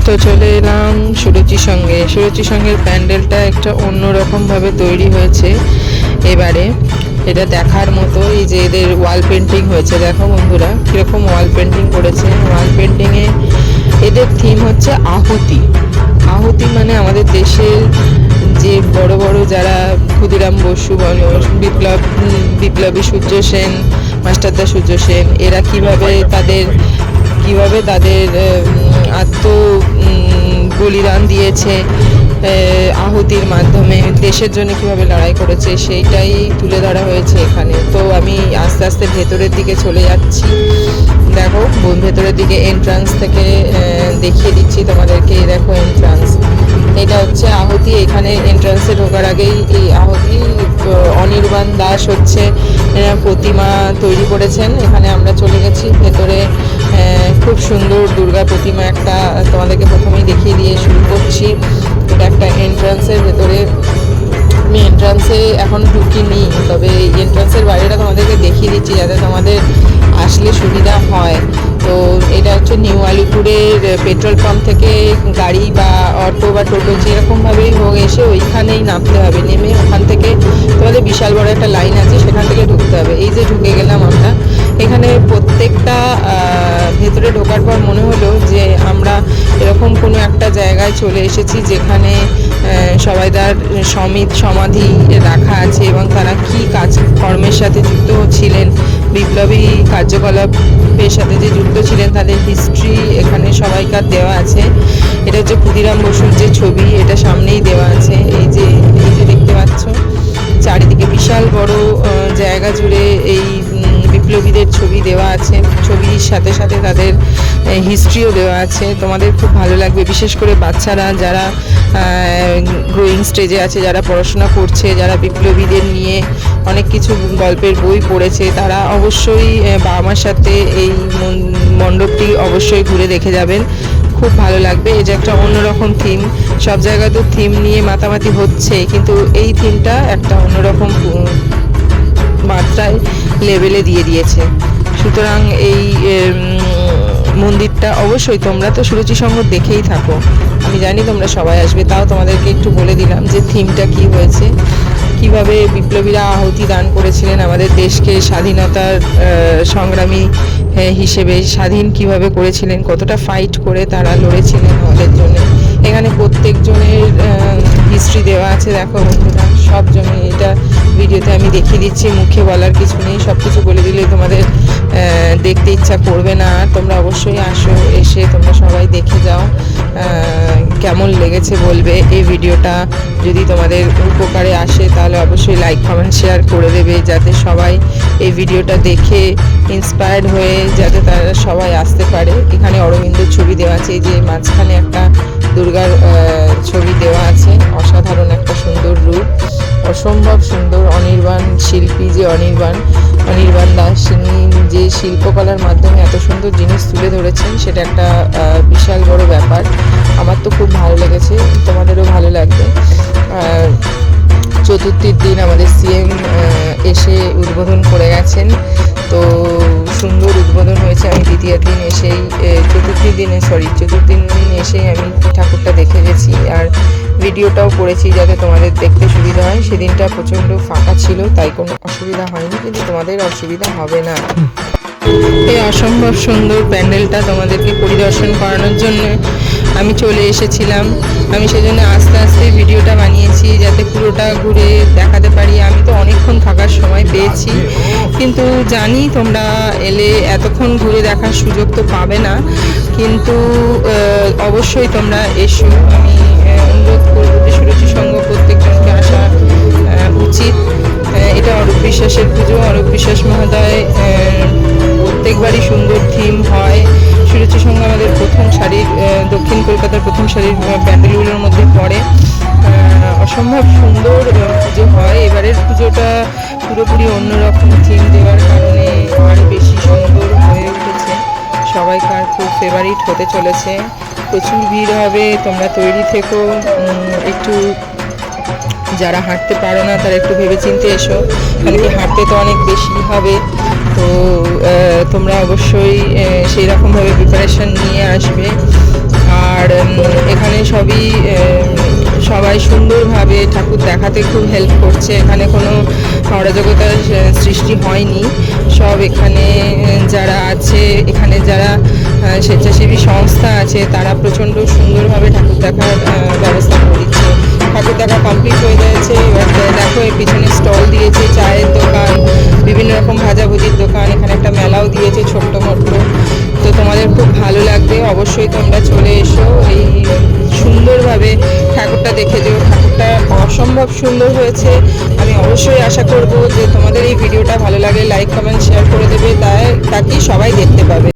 তো চলে এলাম সুরুচি সঙ্গের প্যান্ডেলটা একটা অন্যরকমভাবে তৈরি হয়েছে এবারে। এটা দেখার মতো। এই যে এদের ওয়াল পেন্টিং হয়েছে, দেখো বন্ধুরা কীরকম ওয়াল পেন্টিং করেছে। ওয়াল পেন্টিংয়ে এদের থিম হচ্ছে আহুতি। আহুতি মানে আমাদের দেশের যে বড় বড় যারা ক্ষুদিরাম বসু বলো, বিপ্লবী সূর্য সেন, মাস্টারদা সূর্য সেন, এরা কিভাবে তাদের আত্ম বলিদান দিয়েছে আহুতির মাধ্যমে, দেশের জন্য কিভাবে লড়াই করেছে, সেইটাই তুলে ধরা হয়েছে এখানে। তো আমি আস্তে আস্তে ভেতরের দিকে চলে যাচ্ছি। দেখো ভেতরের দিকে এন্ট্রান্স থেকে দেখিয়ে দিচ্ছি তোমাদেরকে। দেখো এন্ট্রান্স, এটা হচ্ছে আহুতি। এখানে এন্ট্রান্সে ঢোকার আগেই এই আহুতি অনির্বাণ দাস হচ্ছে প্রতিমা তৈরি করেছেন। এখানে আমরা চলে গেছি ভেতরে। খুব সুন্দর দুর্গা প্রতিমা একটা তোমাদেরকে প্রথমেই দেখিয়ে দিয়ে শুরু করছি। এটা একটা এন্ট্রান্সের ভেতরে। আমি এন্ট্রান্সে এখন ঢুকিনি, তবে এন্ট্রান্সের বাইরেটা তোমাদেরকে দেখিয়ে দিচ্ছি যাতে তোমাদের আসলে সুবিধা হয়। তো এটা হচ্ছে নিউ আলিপুরের পেট্রোল পাম্প থেকে গাড়ি বা অটো বা টোটো যেরকমভাবেই হোক এসে ওইখানেই নামতে হবে। নেমে ওখান থেকে তোমাদের বিশাল বড় একটা লাইন আছে, সেখান থেকে ঢুকতে হবে। এই যে ঢুকে গেলাম আমরা। এখানে প্রত্যেকটা ভেতরে ঢোকার পর মনে হলো যে আমরা এরকম কোনো একটা জায়গায় চলে এসেছি যেখানে সবাইদার সমাধি রাখা আছে এবং তারা কী কাজকর্মের সাথে যুক্ত ছিলেন, বিপ্লবী কার্যকলাপের সাথে যে যুক্ত ছিলেন তাদের হিস্ট্রি এখানে সবাইকার দেওয়া আছে। এটা হচ্ছে ক্ষুদিরাম বসুর যে ছবি, এটা সামনেই দেওয়া আছে। এই যে দেখতে পাচ্ছ চারিদিকে বিশাল বড় জায়গা জুড়ে এই বিপ্লবীদের ছবি দেওয়া আছে। ছবির সাথে সাথে তাদের হিস্ট্রিও দেওয়া আছে। তোমাদের খুব ভালো লাগবে, বিশেষ করে বাচ্চারা যারা গ্রোয়িং স্টেজে আছে, যারা পড়াশোনা করছে, যারা বিপ্লবীদের নিয়ে অনেক কিছু গল্পের বই পড়েছে, তারা অবশ্যই বাবা মার সাথে এই মণ্ডপটি অবশ্যই ঘুরে দেখে যাবেন। খুব ভালো লাগবে। এটা একটা অন্যরকম থিম। সব জায়গায় তো থিম নিয়ে মাতামাতি হচ্ছে, কিন্তু এই থিমটা একটা অন্যরকম মাত্রায় লেভেলে দিয়ে দিয়েছে। সুতরাং এই মন্দিরটা অবশ্যই তোমরা তো সুরুচি সংঘ দেখেই থাকো, আমি জানি তোমরা সবাই আসবে, তাও তোমাদেরকে একটু বলে দিলাম যে থিমটা কি হয়েছে, কিভাবে বিপ্লবীরা আহুতি দান করেছিলেন আমাদের দেশকে স্বাধীনতার সংগ্রামী হিসেবে স্বাধীন কিভাবে করেছিলেন, কতটা ফাইট করে তারা লড়েছিলেন আমাদের জন্য। এখানে প্রত্যেকজনের হিস্ট্রি দেওয়া আছে। দেখো বন্ধুরা সব জন্য এটা ভিডিওতে আমি দেখিয়ে দিচ্ছি, মুখে বলার কিছু নেই। সব কিছু বলে দিলে তোমাদের দেখতে ইচ্ছা করবে না। তোমরা অবশ্যই আসো, এসে তোমরা সবাই দেখে যাও। কেমন লেগেছে বলবে। এই ভিডিওটা যদি তোমাদের উপকারে আসে তাহলে অবশ্যই লাইক কমেন্ট শেয়ার করে দেবে, যাতে সবাই এই ভিডিওটা দেখে ইন্সপায়ার্ড হয়ে যাতে তারা সবাই আসতে পারে। এখানে অরবিন্দর ছবি দেওয়া আছে, এই যে মাঝখানে একটা দুর্গার ছবি দেওয়া আছে। অসাধারণ একটা সুন্দর রূপ, অসম্ভব সুন্দর। অনির্বাণ শিল্পী যে অনির্বাণ দাস, তিনি যে শিল্পকলার মাধ্যমে এত সুন্দর জিনিস তুলে ধরেছেন, সেটা একটা বিশাল বড় ব্যাপার। আমার তো খুব ভালো লেগেছে, তোমাদেরও ভালো লাগবে। চতুর্থীর দিন আমাদের সিএম এসে উদ্বোধন করে গেছেন। তো সুন্দর উদ্বোধন হয়েছে। আমি তৃতীয় দিন এসেই চতুর্থী দিন এসেই আমি ঠাকুরটা দেখে গেছি আর ভিডিওটাও করেছি যাতে তোমাদের দেখতে সুবিধা হয়। সেদিনটা প্রচণ্ড ফাঁকা ছিল, তাই কোনো অসুবিধা হয়নি, কিন্তু তোমাদের অসুবিধা হবে না। এই অসম্ভব সুন্দর প্যান্ডেলটা তোমাদেরকে পরিদর্শন করানোর জন্য আমি চলে এসেছিলাম। আমি সেজন্য আস্তে আস্তে ভিডিওটা বানিয়েছি যাতে পুরোটা ঘুরে দেখাতে পারি। আমি তো অনেকক্ষণ থাকার সময় পেয়েছি, কিন্তু জানি তোমরা এলে এতক্ষণ ঘুরে দেখার সুযোগ তো পাবে না, কিন্তু অবশ্যই তোমরা এসো। আমি অনুরোধ করব যে সুরুচি সংঘ প্রত্যেকজনকে আসা উচিত। এটা অরূপ বিশ্বাসের পুজো। অরূপ বিশ্বাস মহোদয় প্রত্যেকবারই সুন্দর থিম হয়। সুরুচি সংঘ আমাদের প্রথম সারির দক্ষিণ কলকাতার প্রথম সারির প্যান্ডেলগুলোর মধ্যে পড়ে। অসম্ভব সুন্দর পুজো হয়। এবারের পুজোটা পুরোপুরি অন্যরকম থিম দেওয়ার কারণে আরও বেশি সুন্দর হয়ে উঠেছে। সবাইকার খুব ফেভারিট হতে চলেছে। প্রচুর ভিড় হবে, তোমরা তৈরি থেকো। একটু যারা হাঁটতে পারো না তারা একটু ভেবেচিন্তে এসো, কারণ কি হাঁটতে তো অনেক বেশি হবে। তো তোমরা অবশ্যই সেই রকমভাবে প্রিপারেশান নিয়ে আসবে। আর আর এখানে সবাই সুন্দরভাবে ঠাকুর দেখাতে খুব হেল্প করছে। এখানে কোনো অরাজকতার সৃষ্টি হয়নি। সব এখানে যারা আছে, এখানে যারা স্বেচ্ছাসেবী সংস্থা আছে, তারা প্রচণ্ড সুন্দরভাবে ঠাকুর দেখার ব্যবস্থা করে দিচ্ছে। ঠাকুর দেখা কমপ্লিট হয়ে যাচ্ছে। এবার দেখো এর পিছনে স্টল দিয়েছে, চায়ের দোকান, বিভিন্ন রকম ভাজাভুজির দোকান, এখানে একটা মেলাও দিয়েছে ছোট্ট মোট্ট। তো তোমাদের খুব ভালো লাগবে, অবশ্যই তোমরা চলে এসো, এই সুন্দরভাবে ঠাকুরটা দেখে যেও। ঠাকুরটা অসম্ভব সুন্দর হয়েছে। আমি অবশ্যই আশা করব যে তোমাদের এই ভিডিওটা ভালো লাগলে লাইক কমেন্ট শেয়ার করে দেবে, তাই তাকে সবাই দেখতে পাবে।